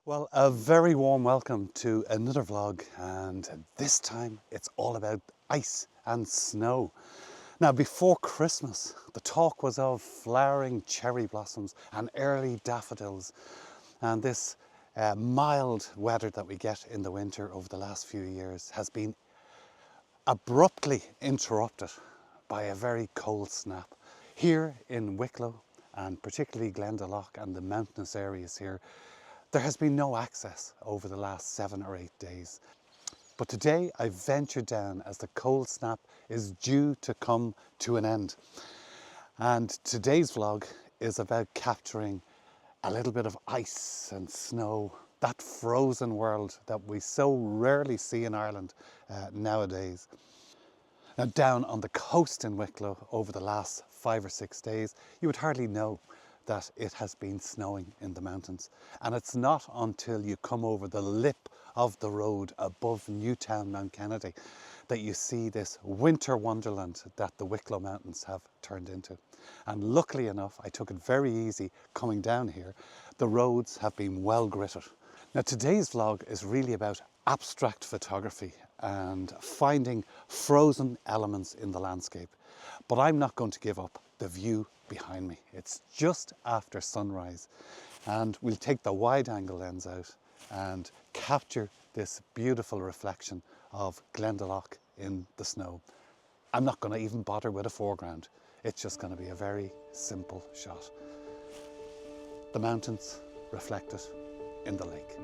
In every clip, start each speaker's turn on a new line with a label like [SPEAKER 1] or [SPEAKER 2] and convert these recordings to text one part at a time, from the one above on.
[SPEAKER 1] Well, a very warm welcome to another vlog, and this time it's all about ice and snow. Now, before Christmas, the talk was of flowering cherry blossoms and early daffodils, and this mild weather that we get in the winter over the last few years has been abruptly interrupted by a very cold snap. Here in Wicklow, and particularly Glendalough and the mountainous areas here, there has been no access over the last 7 or 8 days. But today I ventured down as the cold snap is due to come to an end. And today's vlog is about capturing a little bit of ice and snow, that frozen world that we so rarely see in Ireland nowadays. Now, down on the coast in Wicklow over the last 5 or 6 days, you would hardly know that it has been snowing in the mountains. And it's not until you come over the lip of the road above Newtown, Mount Kennedy, that you see this winter wonderland that the Wicklow Mountains have turned into. And luckily enough, I took it very easy coming down here. The roads have been well gritted. Now, today's vlog is really about abstract photography and finding frozen elements in the landscape. But I'm not going to give up the view behind me. It's just after sunrise, and we'll take the wide angle lens out and capture this beautiful reflection of Glendalough in the snow. I'm not going to even bother with a foreground. It's just going to be a very simple shot. The mountains reflected in the lake.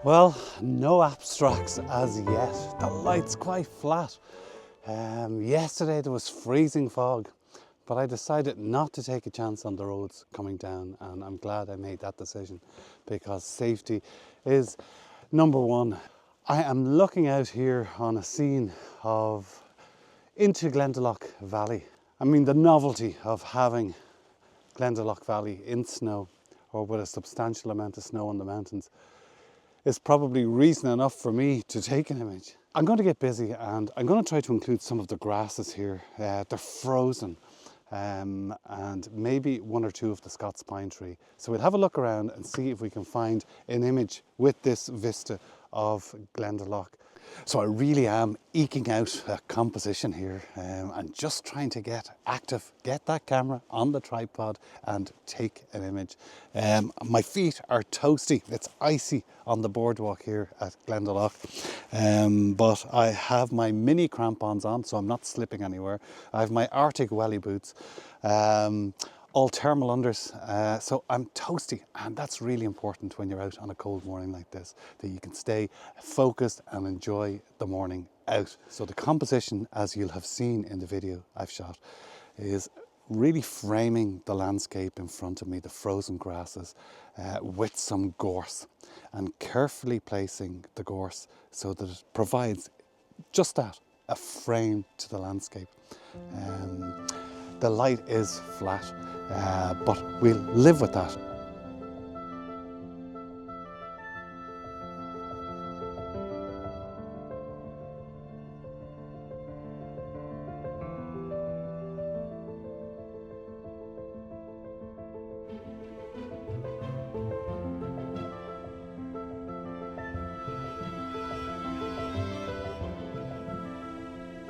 [SPEAKER 1] Well, no abstracts as yet. The light's quite flat. Yesterday there was freezing fog, but I decided not to take a chance on the roads coming down, and I'm glad I made that decision because safety is number one. I am looking out here on a scene of into Glendalough Valley. I mean, the novelty of having Glendalough Valley in snow, or with a substantial amount of snow on the mountains, is probably reason enough for me to take an image. I'm going to get busy and I'm going to try to include some of the grasses here. They're frozen, and maybe one or two of the Scots pine tree. So we'll have a look around and see if we can find an image with this vista of Glendalough. So I really am eking out a composition here and just trying to get active, get that camera on the tripod and take an image. My feet are toasty, it's icy on the boardwalk here at Glendalough, but I have my mini crampons on so I'm not slipping anywhere. I have my Arctic welly boots, all thermal unders, so I'm toasty, and that's really important when you're out on a cold morning like this, that you can stay focused and enjoy the morning out. So the composition, as you'll have seen in the video I've shot, is really framing the landscape in front of me, the frozen grasses, with some gorse, and carefully placing the gorse so that it provides just that, a frame to the landscape. The light is flat, but we'll live with that.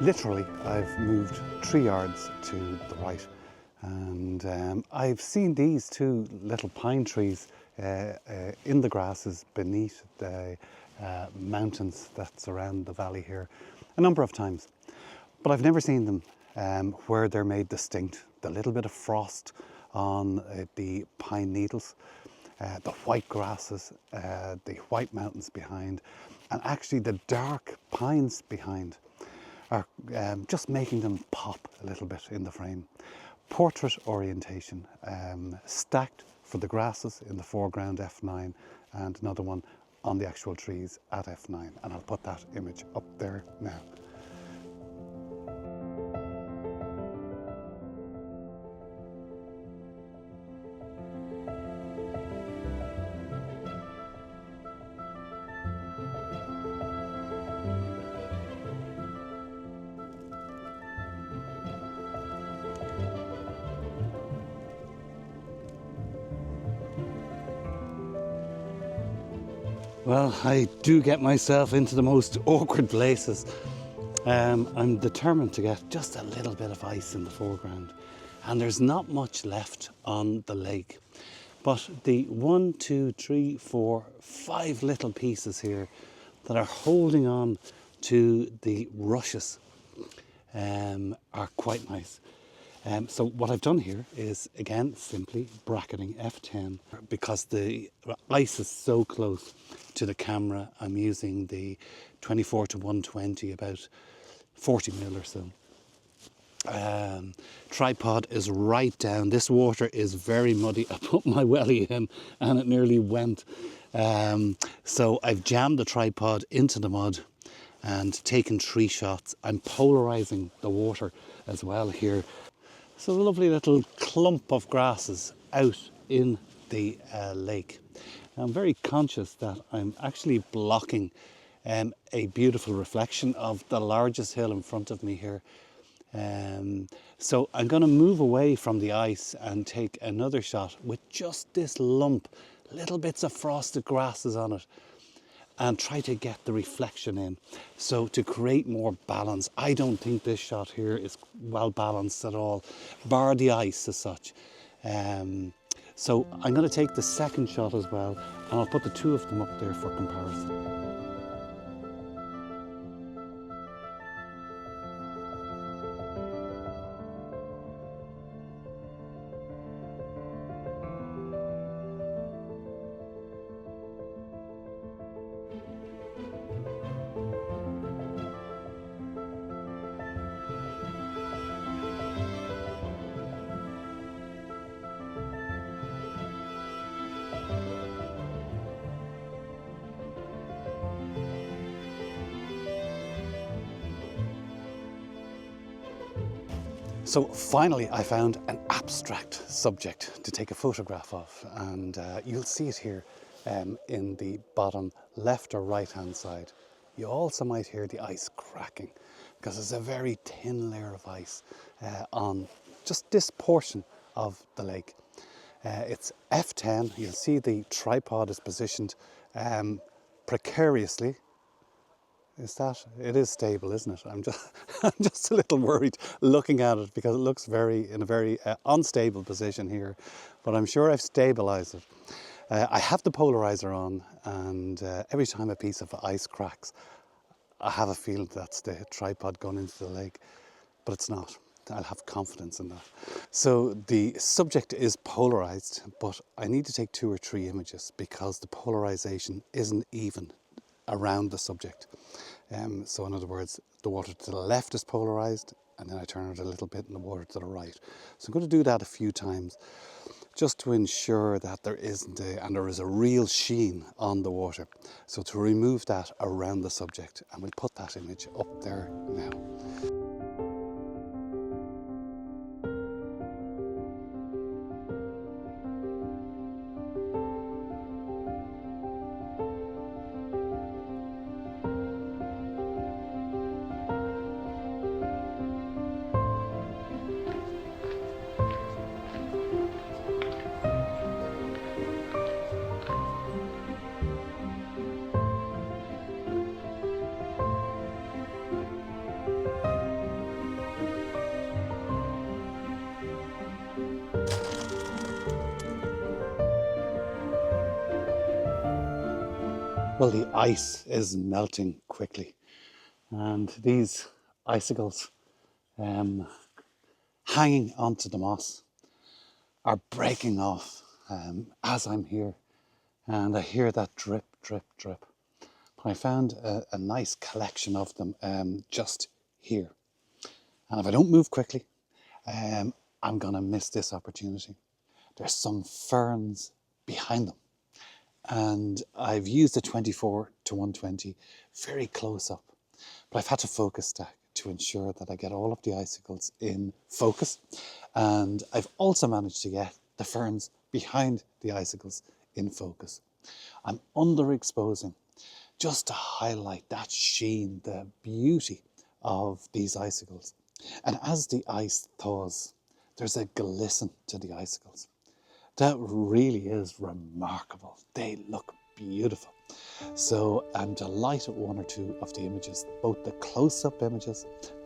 [SPEAKER 1] Literally, I've moved 3 yards to the right, and I've seen these two little pine trees in the grasses beneath the mountains that surround the valley here a number of times, but I've never seen them where they're made distinct. The little bit of frost on the pine needles, the white grasses, the white mountains behind, and actually the dark pines behind are just making them pop a little bit in the frame. portrait orientation, stacked for the grasses in the foreground f9, and another one on the actual trees at f9. And I'll put that image up there now. Well, I do get myself into the most awkward places. I'm determined to get just a little bit of ice in the foreground, and there's not much left on the lake. But the 1, 2, 3, 4, 5 little pieces here that are holding on to the rushes are quite nice. So what I've done here is, again, simply bracketing F10. Because the ice is so close to the camera, I'm using the 24 to 120, about 40 mil or so. Tripod is right down. This water is very muddy. I put my welly in and it nearly went. So I've jammed the tripod into the mud and taken 3 shots. I'm polarizing the water as well here. So a lovely little clump of grasses out in the lake. I'm very conscious that I'm actually blocking a beautiful reflection of the largest hill in front of me here. So I'm going to move away from the ice and take another shot with just this lump, little bits of frosted grasses on it, and try to get the reflection in. So to create more balance, I don't think this shot here is well balanced at all, bar the ice as such. So I'm going to take the second shot as well, and I'll put the 2 of them up there for comparison. So finally I found an abstract subject to take a photograph of, and you'll see it here in the bottom left or right hand side. You also might hear the ice cracking because there's a very thin layer of ice on just this portion of the lake. It's F10. You'll see the tripod is positioned precariously. It is stable, isn't it? I'm just a little worried looking at it because it looks in a very unstable position here, but I'm sure I've stabilized it. I have the polarizer on, and every time a piece of ice cracks, I have a feeling that's the tripod going into the lake, but it's not. I'll have confidence in that. So the subject is polarized, but I need to take 2 or 3 images because the polarization isn't even around the subject. So in other words, the water to the left is polarized, and then I turn it a little bit and the water to the right. So I'm going to do that a few times just to ensure that there isn't and there is a real sheen on the water. So to remove that around the subject, and we'll put that image up there now. Well, the ice is melting quickly, and these icicles hanging onto the moss are breaking off as I'm here, and I hear that drip, drip, drip. But I found a nice collection of them just here. And if I don't move quickly, I'm gonna miss this opportunity. There's some ferns behind them. And I've used the 24 to 120 very close up, but I've had to focus stack to ensure that I get all of the icicles in focus. And I've also managed to get the ferns behind the icicles in focus. I'm underexposing just to highlight that sheen, the beauty of these icicles. And as the ice thaws, there's a glisten to the icicles. That really is remarkable. They look beautiful. So I'm delighted one or two of the images, both the close-up images,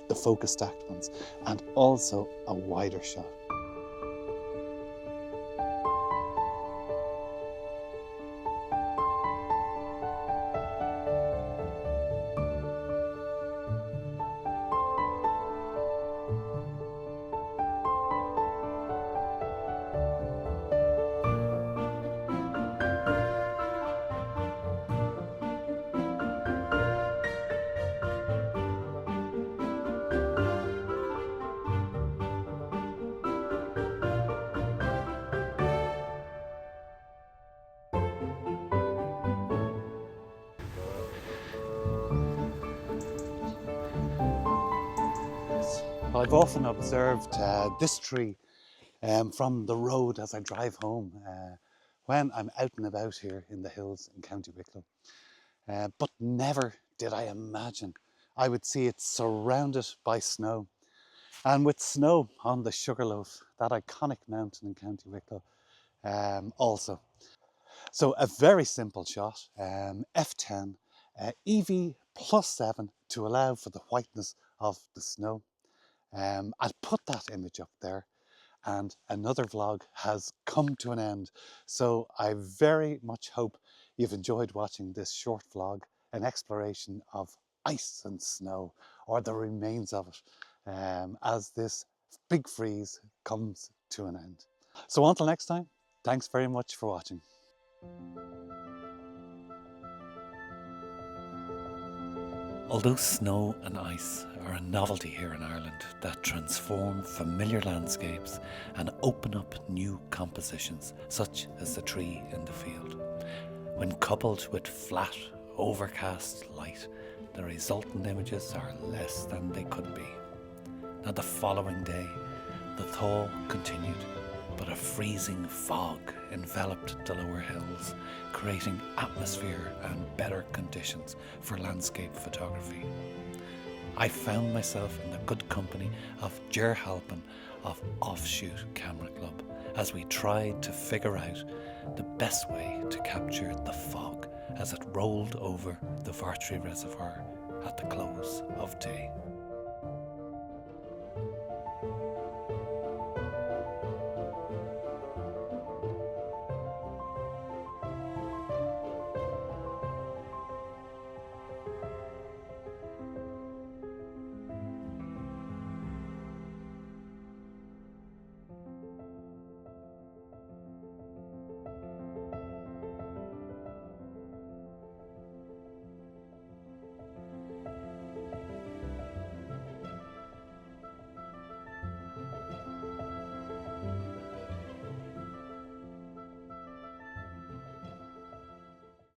[SPEAKER 1] the focus stacked ones, and also a wider shot. I've often observed this tree from the road as I drive home when I'm out and about here in the hills in County Wicklow. But never did I imagine I would see it surrounded by snow. And with snow on the Sugarloaf, that iconic mountain in County Wicklow also. So a very simple shot, F10, EV +7 to allow for the whiteness of the snow. I'd put that image up there and another vlog has come to an end. So I very much hope you've enjoyed watching this short vlog, an exploration of ice and snow, or the remains of it, as this big freeze comes to an end. So until next time, thanks very much for watching.
[SPEAKER 2] Although snow and ice are a novelty here in Ireland that transform familiar landscapes and open up new compositions, such as the tree in the field, when coupled with flat, overcast light, the resultant images are less than they could be. Now the following day, the thaw continued, but a freezing fog enveloped the lower hills, creating atmosphere and better conditions for landscape photography. I found myself in the good company of Ger Halpin of Offshoot Camera Club as we tried to figure out the best way to capture the fog as it rolled over the Vartry Reservoir at the close of day.